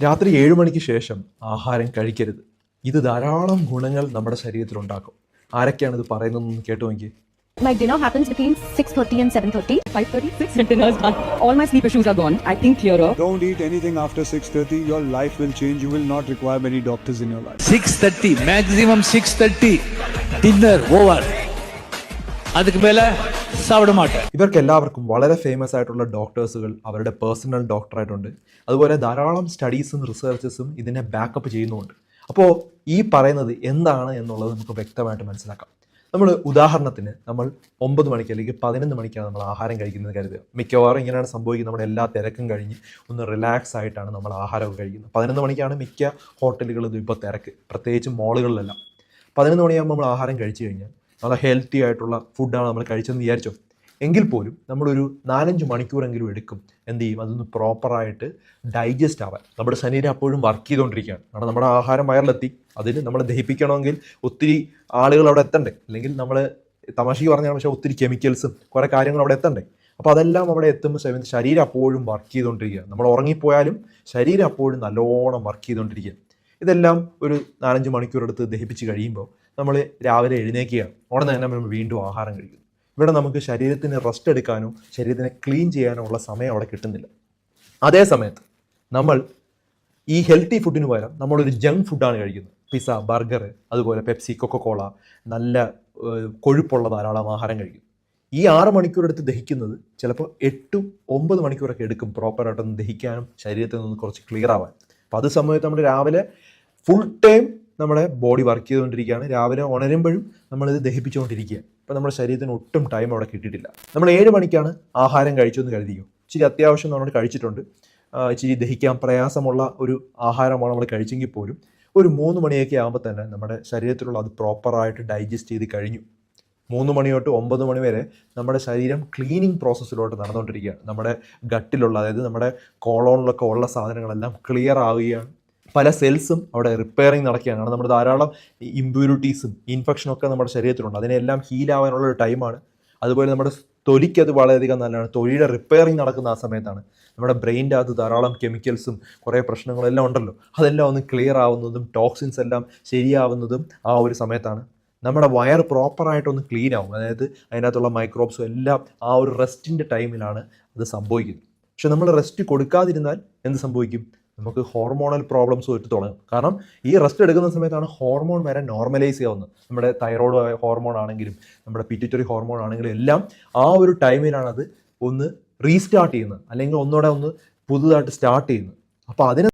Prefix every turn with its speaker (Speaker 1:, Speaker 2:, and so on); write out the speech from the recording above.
Speaker 1: രാത്രി 7 മണിക്ക് ശേഷം ആഹാരം കഴിക്കരുത്. ഇത് ധാരാളം ഗുണങ്ങൾ നമ്മുടെ ശരീരത്തിലുണ്ടാക്കും. ആരൊക്കെയാണ് ഇത് പറയുന്നതെന്ന് കേട്ടു നോക്കിയേ.
Speaker 2: My dinner happens between 6:30 and 7:30.
Speaker 3: 5:36 and dinner's done. All my sleep issues are gone. I think clearer.
Speaker 4: Don't eat anything after 6:30. Your life will change. You will not require many doctors in your life.
Speaker 5: 6:30 maximum 6:30 dinner over. அதுக்கு மேல சாப்பிட மாட்டேன்.
Speaker 1: ഇവർക്ക് എല്ലാവർക്കും വളരെ famous ആയിട്ടുള്ള ഡോക്ടേഴ്സുകൾ അവരുടെ personal ഡോക്ടറായിട്ടുണ്ട്. അതുപോലെ ധാരാളം സ്റ്റഡീസും റിസർച്ചസും ഇതിനെ ബാക്കപ്പ് ചെയ്യുന്നുമുണ്ട്. അപ്പോൾ ഈ പറയുന്നത് എന്താണ് എന്നുള്ളത് നമുക്ക് വ്യക്തമായിട്ട് മനസ്സിലാക്കാം. നമ്മൾ ഉദാഹരണത്തിന് നമ്മൾ 9 മണിക്ക് അല്ലെങ്കിൽ 11 മണിക്കാണ് നമ്മൾ ആഹാരം കഴിക്കുന്നത് കരുതുക. മിക്കവാറും ഇങ്ങനെയാണ് സംഭവിക്കുന്നത്. നമ്മുടെ എല്ലാ തിരക്കും കഴിഞ്ഞ് ഒന്ന് റിലാക്സ് ആയിട്ടാണ് നമ്മൾ ആഹാരമൊക്കെ കഴിക്കുന്നത്. 11 മണിക്കാണ് മിക്ക ഹോട്ടലുകളിലും ഇപ്പോൾ തിരക്ക്, പ്രത്യേകിച്ച് മോളുകളിലെല്ലാം. 11 മണിയാകുമ്പോൾ നമ്മൾ ആഹാരം കഴിച്ചു കഴിഞ്ഞാൽ നല്ല ഹെൽത്തി ആയിട്ടുള്ള ഫുഡാണ് നമ്മൾ കഴിച്ചതെന്ന് വിചാരിച്ചോ. എങ്കിൽ പോലും നമ്മളൊരു 4-5 മണിക്കൂറെങ്കിലും എടുക്കും എന്ത് ചെയ്യും, അതൊന്ന് പ്രോപ്പറായിട്ട് ഡൈജസ്റ്റ് ആവാൻ. നമ്മുടെ ശരീരം അപ്പോഴും വർക്ക് ചെയ്തുകൊണ്ടിരിക്കുകയാണ്. കാരണം നമ്മുടെ ആഹാരം വയറിലെത്തി, അതിന് നമ്മൾ ദഹിപ്പിക്കണമെങ്കിൽ ഒത്തിരി ആളുകൾ അവിടെ എത്തണ്ടേ, അല്ലെങ്കിൽ നമ്മൾ തമാശയ്ക്ക് പറഞ്ഞാൽ പക്ഷേ ഒത്തിരി കെമിക്കൽസും കുറേ കാര്യങ്ങൾ അവിടെ എത്തണ്ടേ. അപ്പോൾ അതെല്ലാം അവിടെ എത്തുമ്പോൾ ശരീരം അപ്പോഴും വർക്ക് ചെയ്തുകൊണ്ടിരിക്കുകയാണ്. നമ്മൾ ഉറങ്ങിപ്പോയാലും ശരീരം അപ്പോഴും നല്ലോണം വർക്ക് ചെയ്തുകൊണ്ടിരിക്കുക. ഇതെല്ലാം ഒരു 4-5 മണിക്കൂർ എടുത്ത് ദഹിപ്പിച്ച് കഴിയുമ്പോൾ നമ്മൾ രാവിലെ എഴുന്നേൽക്കുകയാണ്. ഉടനെ തന്നെ നമ്മൾ വീണ്ടും ആഹാരം കഴിക്കുന്നു. ഇവിടെ നമുക്ക് ശരീരത്തിന് റെസ്റ്റ് എടുക്കാനോ ശരീരത്തിനെ ക്ലീൻ ചെയ്യാനോ ഉള്ള സമയം അവിടെ കിട്ടുന്നില്ല. അതേ സമയത്ത് നമ്മൾ ഈ ഹെൽത്തി ഫുഡിന് പകരം നമ്മളൊരു ജങ്ക് ഫുഡാണ് കഴിക്കുന്നത്. പിസ്സ, ബർഗർ, അതുപോലെ പെപ്സി, കൊക്കക്കോള, നല്ല കൊഴുപ്പുള്ള ധാരാളം ആഹാരം കഴിക്കും. ഈ 6 മണിക്കൂർ എടുത്ത് ദഹിക്കുന്നത് ചിലപ്പോൾ 8-9 മണിക്കൂറൊക്കെ എടുക്കും പ്രോപ്പറായിട്ടൊന്ന് ദഹിക്കാനും ശരീരത്തിൽ നിന്ന് കുറച്ച് ക്ലിയർ ആവാൻ. അപ്പോൾ അത് സമയത്ത് നമ്മൾ രാവിലെ ഫുൾ ടൈം നമ്മുടെ ബോഡി വർക്ക് ചെയ്തുകൊണ്ടിരിക്കുകയാണ്. രാവിലെ ഉണരുമ്പോഴും നമ്മളിത് ദഹിപ്പിച്ചുകൊണ്ടിരിക്കുക. ഇപ്പോൾ നമ്മുടെ ശരീരത്തിന് ഒട്ടും ടൈം അവിടെ കിട്ടിയിട്ടില്ല. നമ്മൾ 7 മണിക്കാണ് ആഹാരം കഴിച്ചതെന്ന് കരുതിയോ, ഇച്ചിരി അത്യാവശ്യം നമ്മൾ കഴിച്ചിട്ടുണ്ട്, ഇച്ചിരി ദഹിക്കാൻ പ്രയാസമുള്ള ഒരു ആഹാരമാണ് നമ്മൾ കഴിച്ചെങ്കിൽ പോലും ഒരു 3 മണിയൊക്കെ ആകുമ്പോൾ തന്നെ നമ്മുടെ ശരീരത്തിലുള്ള അത് പ്രോപ്പറായിട്ട് ഡൈജസ്റ്റ് ചെയ്ത് കഴിഞ്ഞു. 3 മണി തൊട്ട് 9 മണി വരെ നമ്മുടെ ശരീരം ക്ലീനിങ് പ്രോസസ്സിലോട്ട് നടന്നുകൊണ്ടിരിക്കുകയാണ്. നമ്മുടെ ഗട്ടിലുള്ള, അതായത് നമ്മുടെ കോളോണിലൊക്കെ ഉള്ള സാധനങ്ങളെല്ലാം ക്ലിയർ ആവുകയാണ്. പല സെൽസും അവിടെ റിപ്പയറിങ് നടക്കുകയാണ്. കാരണം നമ്മുടെ ധാരാളം ഇമ്പ്യൂരിറ്റീസും ഇൻഫെക്ഷനൊക്കെ നമ്മുടെ ശരീരത്തിലുണ്ട്. അതിനെല്ലാം ഹീലാവാനുള്ള ഒരു ടൈമാണ്. അതുപോലെ നമ്മുടെ തൊലിക്ക് അത് വളരെയധികം നല്ലതാണ്. തൊലിയുടെ റിപ്പയറിങ് നടക്കുന്ന ആ സമയത്താണ്. നമ്മുടെ ബ്രെയിൻ്റെ അകത്ത് ധാരാളം കെമിക്കൽസും കുറേ പ്രശ്നങ്ങളെല്ലാം ഉണ്ടല്ലോ, അതെല്ലാം ഒന്ന് ക്ലിയർ ആവുന്നതും ടോക്സിൻസ് എല്ലാം ശരിയാവുന്നതും ആ ഒരു സമയത്താണ്. നമ്മുടെ വയർ പ്രോപ്പറായിട്ടൊന്ന് ക്ലീൻ ആവും, അതായത് അതിനകത്തുള്ള മൈക്രോബ്സും എല്ലാം ആ ഒരു റെസ്റ്റിൻ്റെ ടൈമിലാണ് അത് സംഭവിക്കുന്നത്. പക്ഷെ നമ്മൾ റെസ്റ്റ് കൊടുക്കാതിരുന്നാൽ എന്ത് സംഭവിക്കും, നമുക്ക് ഹോർമോണൽ പ്രോബ്ലംസ് വരും തുടങ്ങും. കാരണം ഈ റെസ്റ്റ് എടുക്കുന്ന സമയത്താണ് ഹോർമോൺ വരെ നോർമലൈസ് ചെയ്യാവുന്നത്. നമ്മുടെ തൈറോയ്ഡ് ഹോർമോൺ ആണെങ്കിലും നമ്മുടെ പിറ്റ്യൂട്ടറി ഹോർമോൺ ആണെങ്കിലും എല്ലാം ആ ഒരു ടൈമിലാണ് അത് ഒന്ന് റീസ്റ്റാർട്ട് ചെയ്യുന്നത്, അല്ലെങ്കിൽ ഒന്നുകൂടെ ഒന്ന് പുതുതായിട്ട് സ്റ്റാർട്ട് ചെയ്യുന്നത്. അപ്പോൾ അതിന്